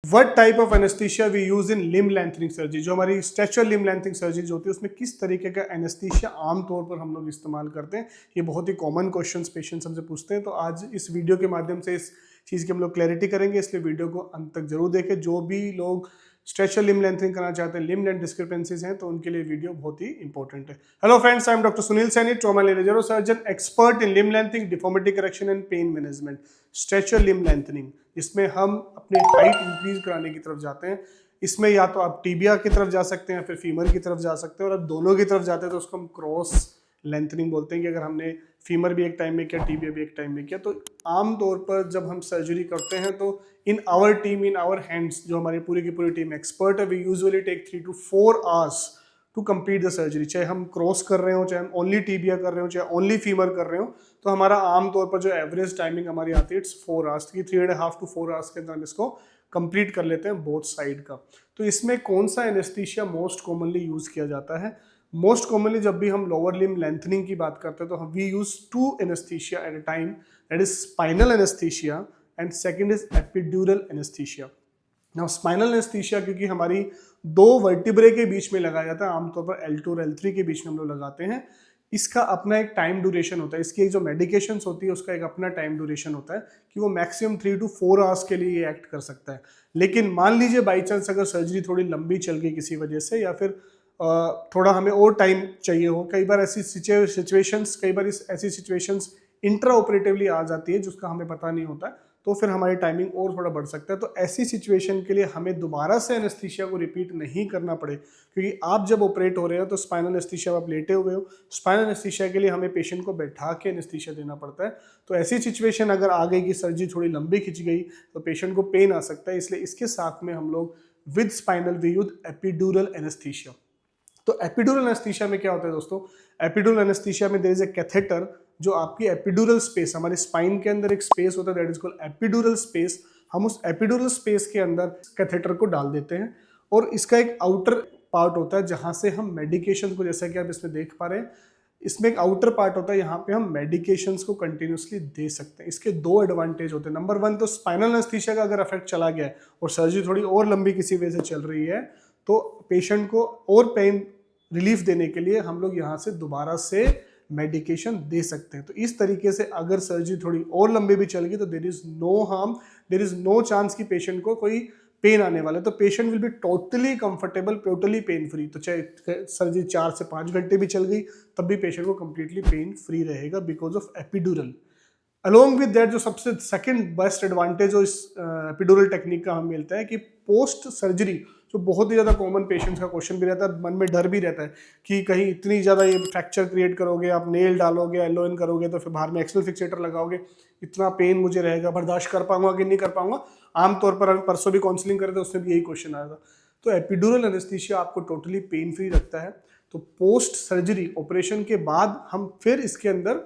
What type of anesthesia we use in limb lengthening surgery? जो हमारी stretcher limb lengthening surgery जो होती है उसमें किस तरीके का एनेस्थीसिया आमतौर पर हम लोग इस्तेमाल करते हैं, ये बहुत ही कॉमन क्वेश्चंस पेशेंट्स हमसे पूछते हैं। तो आज इस वीडियो के माध्यम से इस चीज़ की हम लोग क्लैरिटी करेंगे, इसलिए वीडियो को अंत तक जरूर देखें। जो भी लोग स्ट्रेचर लिम्ब लेंथनिंग करना चाहते हैं, लिम्ब लेंथ डिस्क्रिपेंसीज हैं, तो उनके लिए वीडियो बहुत ही इंपॉर्टेंट है। Hello friends, I am doctor Sunil Saini, trauma neuro surgeon, expert in limb lengthening, deformity correction and pain management. Stretcher limb lengthening, इसमें हम अपने हाइट इंक्रीज कराने की तरफ जाते हैं। इसमें या तो आप टीबिया की तरफ जा सकते हैं या फिर फीमर की तरफ जा सकते हैं, और अब दोनों की तरफ जाते हैं तो उसको हम क्रॉस लेंथनिंग बोलते हैं कि अगर हमने फीमर भी एक टाइम में किया, टीबिया भी एक टाइम में किया। तो आमतौर पर जब हम सर्जरी करते हैं तो in our team, in our hands, जो हमारी पूरी की पूरी टीम एक्सपर्ट है, we usually take 3 to 4 hours to complete the surgery. चाहे हम क्रॉस कर रहे हो, चाहे हम ओनली टीबिया कर रहे हो, चाहे ओनली फीमर कर रहे हो, तो हमारा आमतौर पर जो एवरेज टाइमिंग हमारी आती है इट्स 4 hours की। 3.5 to 4 hours के अंदर हम इसको कंप्लीट कर लेते हैं बोथ साइड का। तो इसमें कौन सा एनेस्थीसिया मोस्ट कॉमनली यूज किया जाता है? मोस्ट कॉमनली जब भी हम लोअर लिम्ब लेंथनिंग की बात करते हैं तो we use 2 anaesthesia at a time, that is spinal anaesthesia and second is epidural anaesthesia. Now spinal anaesthesia क्योंकि हमारी 2 वर्टिब्रे के बीच में लगाया जाता है, आमतौर पर L2 और L3 के बीच में हम लोग लगाते हैं। इसका अपना एक टाइम ड्यूरेशन होता है, इसकी एक जो मेडिकेशंस होती है उसका एक अपना टाइम ड्यूरेशन होता है कि वो मैक्सिमम 3 to 4 hours के लिए ये एक्ट कर सकता है। लेकिन मान लीजिए बाई चांस अगर सर्जरी थोड़ी लंबी चल गई किसी वजह से, या फिर थोड़ा हमें और टाइम चाहिए हो, कई बार ऐसी सिचुएशंस ऐसी सिचुएशंस इंट्रा ऑपरेटिवली आ जाती है जिसका हमें पता नहीं होता है, तो फिर हमारी टाइमिंग और थोड़ा बढ़ सकता है। तो ऐसी सिचुएशन के लिए हमें दोबारा से एनेस्थीसिया को रिपीट नहीं करना पड़े, क्योंकि आप जब ऑपरेट हो रहे हो तो स्पाइनल एनेस्थीसिया आप लेटे हुए हो, स्पाइनल एनेस्थीसिया के लिए हमें पेशेंट को बैठा के एनेस्थीसिया देना पड़ता है। तो ऐसी सिचुएशन अगर आ गई कि सर्जरी थोड़ी लंबी खिंच गई तो पेशेंट को पेन आ सकता है, इसलिए इसके साथ में हम लोग with spinal we use epidural anaesthesia. तो एपिड्यूरल एनेस्थीसिया में क्या होता है दोस्तों? एपिड्यूरल एनेस्थीसिया में देयर इज अ कैथेटर जो आपकी एपिड्यूरल स्पेस, हमारे स्पाइन के अंदर एक स्पेस होता है that is called epidural space. हम उस एपिड्यूरल स्पेस के अंदर कैथेटर को डाल देते हैं, और इसका एक आउटर पार्ट होता है जहां से हम मेडिकेशन को, जैसा कि आप इसमें देख पा रहे हैं, इसमें एक आउटर पार्ट होता है, यहाँ पे हम मेडिकेशंस को कंटिन्यूसली दे सकते हैं। इसके 2 एडवांटेज होते हैं। नंबर 1 तो स्पाइनल एनेस्थीसिया का अगर इफेक्ट चला गया है और सर्जरी थोड़ी और लंबी किसी वजह से चल रही है, तो पेशेंट को और पेन रिलीफ देने के लिए हम लोग यहाँ से दोबारा से मेडिकेशन दे सकते हैं। तो इस तरीके से अगर सर्जरी थोड़ी और लंबी भी चल गई तो there is no harm, there is no chance कि पेशेंट को कोई पेन आने वाला है। तो patient will be totally comfortable, totally pain free. तो चाहे सर्जरी 4 से 5 घंटे भी चल गई तब भी पेशेंट को कंप्लीटली पेन फ्री रहेगा because of epidural. Along with that जो सबसे सेकंड बेस्ट एडवांटेज जो इस एपिड्यूरल टेक्निक का हमें मिलता है कि पोस्ट सर्जरी, जो बहुत ही ज़्यादा कॉमन पेशेंट्स का क्वेश्चन भी रहता है, मन में डर भी रहता है कि कहीं इतनी ज़्यादा ये फ्रैक्चर क्रिएट करोगे, आप नेल डालोगे, एलोइन करोगे, तो फिर बाहर में एक्सल फिक्सेटर लगाओगे, इतना पेन मुझे रहेगा, बर्दाश्त कर पाऊंगा कि नहीं कर पाऊंगा। आमतौर पर हम परसों भी काउंसलिंग कर रहे थे, उसमें भी यही क्वेश्चन आया था। तो एपिड्यूरल एनेस्थीसिया आपको टोटली पेन फ्री रखता है। तो पोस्ट सर्जरी ऑपरेशन के बाद हम फिर इसके अंदर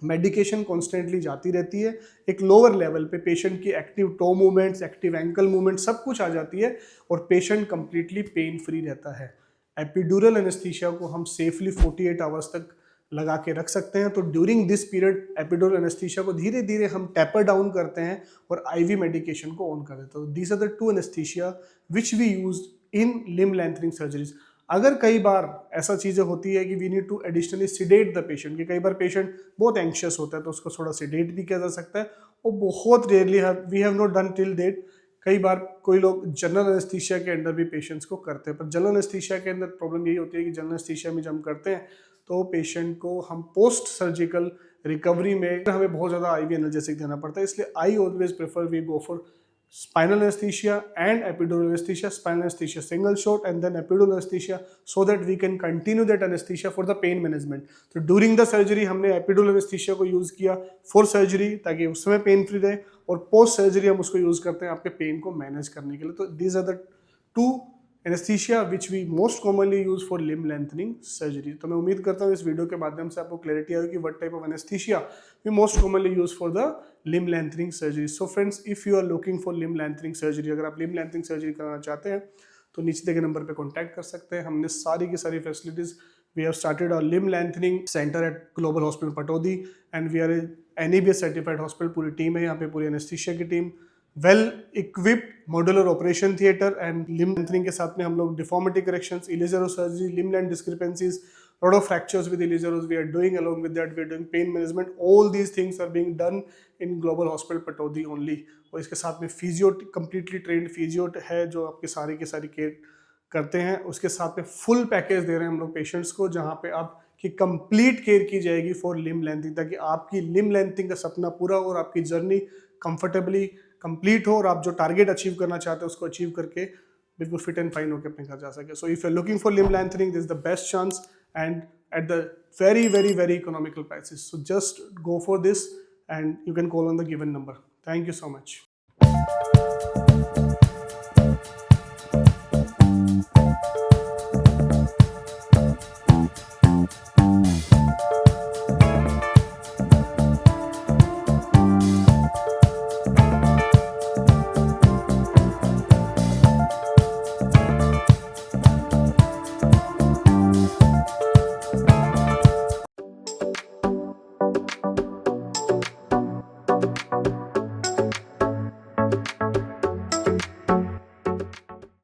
मेडिकेशन कॉन्स्टेंटली जाती रहती है। एक लोअर लेवल पे पेशेंट की active toe movements, active ankle movement सब कुछ आ जाती है और पेशेंट कंप्लीटली पेन फ्री रहता है। एपिड्यूरल एनेस्थीसिया को हम सेफली 48 आवर्स तक लगा के रख सकते हैं। तो during this period epidural anaesthesia को धीरे धीरे हम टेपर डाउन करते हैं और आईवी मेडिकेशन को ऑन कर देते हैं। These are the 2 anaesthesia which we use in limb lengthening surgeries. अगर कई बार ऐसा चीज़ें होती है कि we need to additionally sedate the patient, कि कई बार पेशेंट बहुत एंक्शियस होता है तो उसको थोड़ा सिडेट भी किया जा सकता है, और बहुत rarely we have not done till date. कई बार कोई लोग जनरल एनेस्थीसिया के अंदर भी पेशेंट्स को करते हैं, पर जनरल एनेस्थीसिया के अंदर प्रॉब्लम यही होती है कि जनरल एनेस्थीसिया में जब हम करते हैं तो पेशेंट को हम पोस्ट सर्जिकल रिकवरी में हमें बहुत ज़्यादा आईवी एनाल्जेसिक देना पड़ता है। इसलिए I always prefer we go for spinal anesthesia and epidural anesthesia, spinal anesthesia single shot and then epidural anesthesia, so that we can continue that anesthesia for the pain management. तो during the surgery हमने epidural anesthesia को use किया for surgery ताकि उसमें pain free रहे, और post surgery हम उसको यूज करते हैं आपके पेन को मैनेज करने के लिए। तो these are the 2 anaesthesia which we most commonly use for limb lengthening surgery. तो मैं उम्मीद करता हूँ इस वीडियो के माध्यम से आपको क्लैरिटी आएगी कि what type of anaesthesia we most commonly use for the limb lengthening surgery. So friends, if you are looking for limb lengthening surgery, अगर आप लिम्ब लेंथनिंग सर्जरी कराना चाहते हैं तो नीचे दिए गए नंबर पर कॉन्टैक्ट कर सकते हैं। हमने सारी की सारी facilities, we have started a limb lengthening centre at Global Hospital Pataudi and we are NABS certified hospital. पूरी टीम है यहाँ पे, पूरी एनेस्थीसिया की team, well equipped modular operation theatre and limb lengthening के साथ में हम लोग डिफॉर्मिटी करेक्शंस, इलियरो surgery, limb length discrepancies, lot of fractures with Iliceros we are doing. Along with that we are doing pain management. All these things are being done in Global Hospital Patodi only. और इसके साथ में physio, completely trained physio है जो आपके सारी की सारी केयर करते हैं. उसके साथ में फुल पैकेज दे रहे हैं हम लोग पेशेंट्स को, जहाँ पे आपकी कंप्लीट केयर की जाएगी फॉर लिम लेंथिंग, ताकि आपकी लिम लेंथिंग का सपना पूरा हो और आपकी जर्नी कंफर्टेबली कंप्लीट हो और आप जो टारगेट अचीव करना चाहते हैं उसको अचीव करके बिल्कुल फिट एंड फाइन होकर अपने घर जा सके. So if you are looking for limb lengthening, this is the best chance and at the very very economical prices. So just go for this and you can call on the given number. Thank you so much.